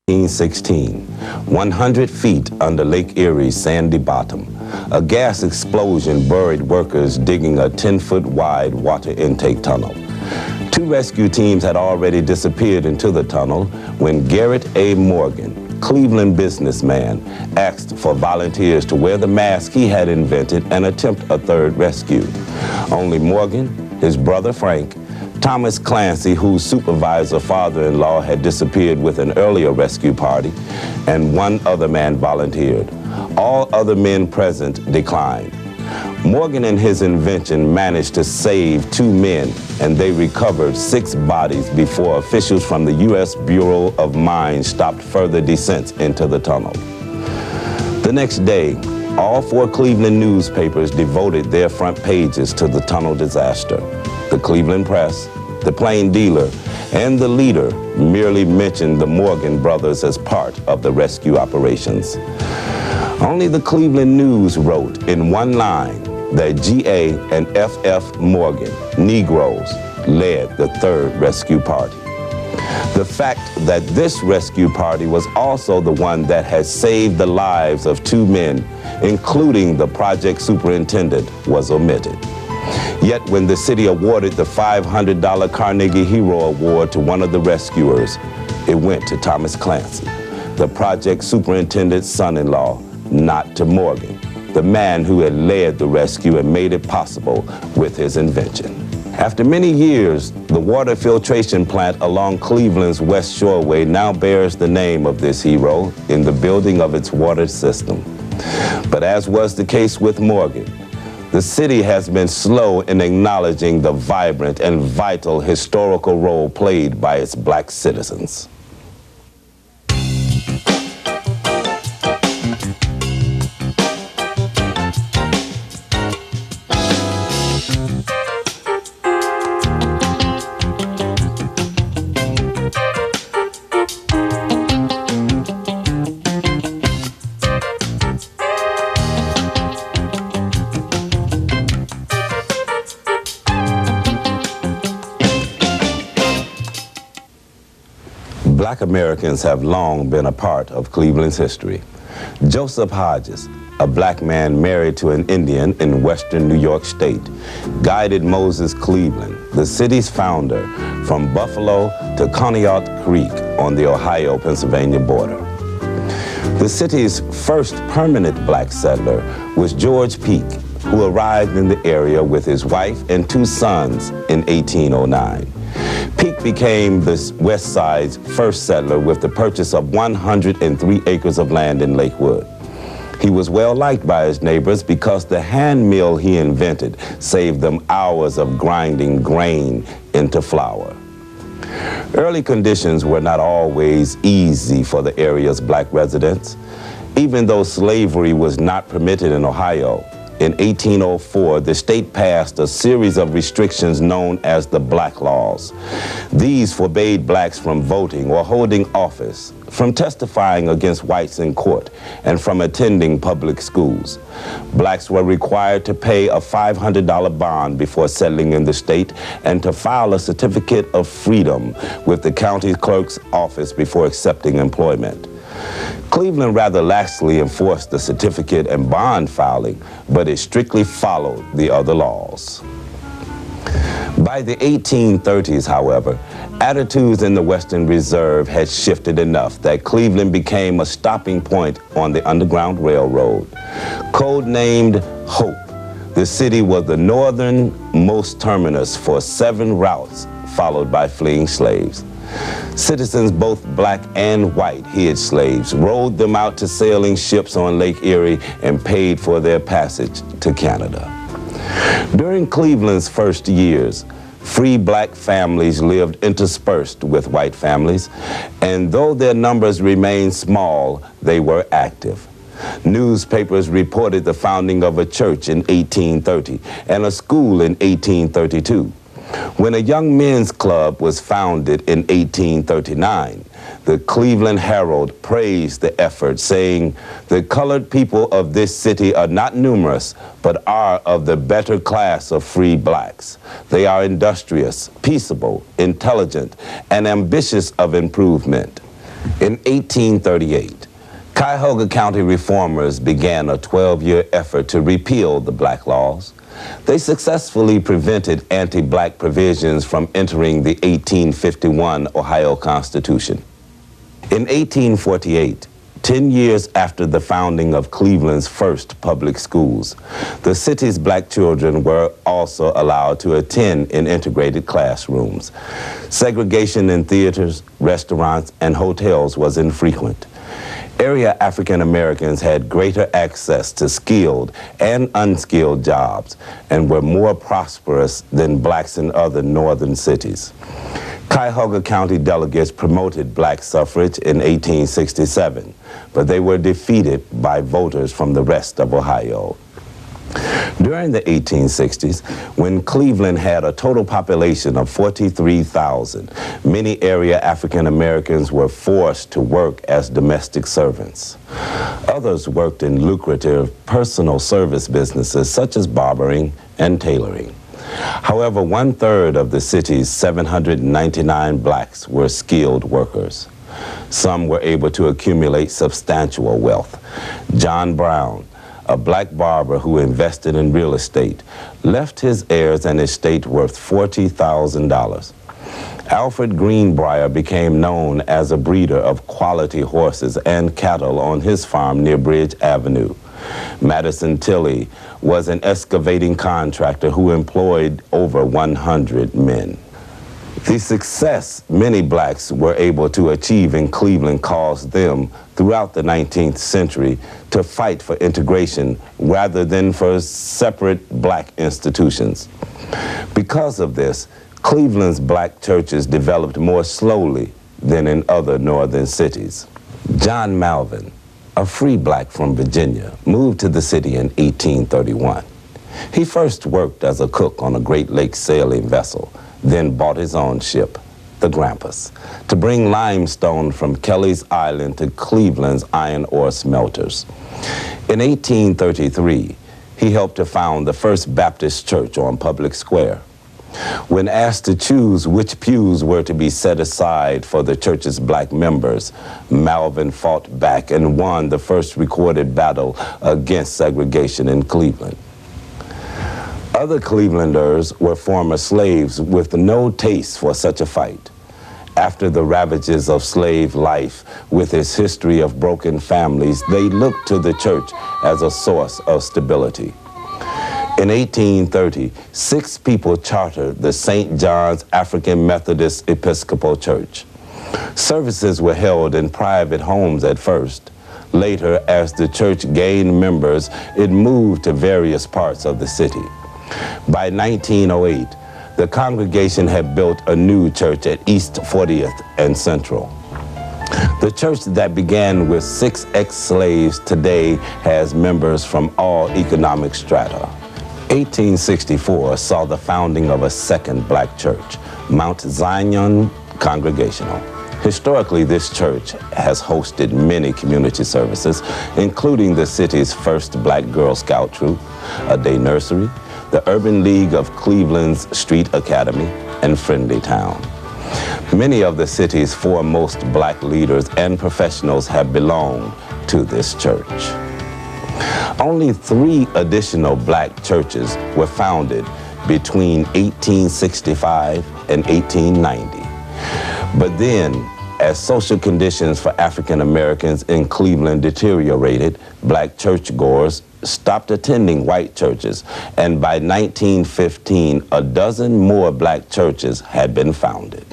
1916, 100 feet under Lake Erie's sandy bottom, a gas explosion buried workers digging a 10-foot wide water intake tunnel. 2 rescue teams had already disappeared into the tunnel when Garrett A. Morgan, Cleveland businessman, asked for volunteers to wear the mask he had invented and attempt a third rescue. Only Morgan, his brother Frank, Thomas Clancy, whose supervisor father-in-law had disappeared with an earlier rescue party, and 1 other man volunteered. All other men present declined. Morgan and his invention managed to save 2 men, and they recovered 6 bodies before officials from the U.S. Bureau of Mines stopped further descents into the tunnel. The next day, all 4 Cleveland newspapers devoted their front pages to the tunnel disaster. The Cleveland Press, the Plain Dealer, and the Leader merely mentioned the Morgan brothers as part of the rescue operations. Only the Cleveland News wrote in 1 line that G.A. and F.F. Morgan, Negroes, led the 3rd rescue party. The fact that this rescue party was also the one that had saved the lives of 2 men, including the project superintendent, was omitted. Yet when the city awarded the $500 Carnegie Hero Award to one of the rescuers, it went to Thomas Clancy, the project superintendent's son-in-law, not to Morgan, the man who had led the rescue and made it possible with his invention. After many years, the water filtration plant along Cleveland's West Shoreway now bears the name of this hero in the building of its water system. But as was the case with Morgan, the city has been slow in acknowledging the vibrant and vital historical role played by its black citizens. Black Americans have long been a part of Cleveland's history. Joseph Hodges, a black man married to an Indian in western New York State, guided Moses Cleveland, the city's founder, from Buffalo to Conneaut Creek on the Ohio-Pennsylvania border. The city's first permanent black settler was George Peake, who arrived in the area with his wife and 2 sons in 1809. Peake became the West Side's first settler with the purchase of 103 acres of land in Lakewood. He was well liked by his neighbors because the hand mill he invented saved them hours of grinding grain into flour. Early conditions were not always easy for the area's black residents. Even though slavery was not permitted in Ohio, in 1804, the state passed a series of restrictions known as the Black Laws. These forbade blacks from voting or holding office, from testifying against whites in court, and from attending public schools. Blacks were required to pay a $500 bond before settling in the state and to file a certificate of freedom with the county clerk's office before accepting employment. Cleveland rather laxly enforced the certificate and bond filing, but it strictly followed the other laws. By the 1830s, however, attitudes in the Western Reserve had shifted enough that Cleveland became a stopping point on the Underground Railroad. Codenamed Hope, the city was the northernmost terminus for 7 routes followed by fleeing slaves. Citizens, both black and white, hid slaves, rowed them out to sailing ships on Lake Erie, and paid for their passage to Canada. During Cleveland's first years, free black families lived interspersed with white families, and though their numbers remained small, they were active. Newspapers reported the founding of a church in 1830 and a school in 1832. When a young men's club was founded in 1839, the Cleveland Herald praised the effort, saying, "The colored people of this city are not numerous, but are of the better class of free blacks. They are industrious, peaceable, intelligent, and ambitious of improvement. In 1838, Cuyahoga County reformers began a 12-year effort to repeal the black laws. They successfully prevented anti-black provisions from entering the 1851 Ohio Constitution. In 1848, 10 years after the founding of Cleveland's first public schools, the city's black children were also allowed to attend in integrated classrooms. Segregation in theaters, restaurants, and hotels was infrequent. Area African Americans had greater access to skilled and unskilled jobs and were more prosperous than blacks in other northern cities. Cuyahoga County delegates promoted black suffrage in 1867, but they were defeated by voters from the rest of Ohio. During the 1860s, when Cleveland had a total population of 43,000, many area African Americans were forced to work as domestic servants. Others worked in lucrative personal service businesses such as barbering and tailoring. However, 1/3 of the city's 799 blacks were skilled workers. Some were able to accumulate substantial wealth. John Brown, a black barber who invested in real estate, left his heirs an estate worth $40,000. Alfred Greenbrier became known as a breeder of quality horses and cattle on his farm near Bridge Avenue. Madison Tilley was an excavating contractor who employed over 100 men. The success many blacks were able to achieve in Cleveland caused them, throughout the 19th century, to fight for integration rather than for separate black institutions. Because of this, Cleveland's black churches developed more slowly than in other northern cities. John Malvin, a free black from Virginia, moved to the city in 1831. He first worked as a cook on a Great Lakes sailing vessel, then bought his own ship, the Grampus, to bring limestone from Kelly's Island to Cleveland's iron ore smelters. In 1833, he helped to found the First Baptist Church on Public Square. When asked to choose which pews were to be set aside for the church's black members, Malvin fought back and won the first recorded battle against segregation in Cleveland. Other Clevelanders were former slaves with no taste for such a fight. After the ravages of slave life, with its history of broken families, they looked to the church as a source of stability. In 1830, 6 people chartered the St. John's African Methodist Episcopal Church. Services were held in private homes at first. Later, as the church gained members, it moved to various parts of the city. By 1908, the congregation had built a new church at East 40th and Central. The church that began with 6 ex-slaves today has members from all economic strata. 1864 saw the founding of a second black church, Mount Zion Congregational. Historically, this church has hosted many community services, including the city's first black Girl Scout troop, a day nursery, the Urban League of Cleveland's Street Academy, and Friendly Town. Many of the city's foremost black leaders and professionals have belonged to this church. Only 3 additional black churches were founded between 1865 and 1890. But then, as social conditions for African Americans in Cleveland deteriorated, black churchgoers stopped attending white churches, and by 1915, a dozen more black churches had been founded.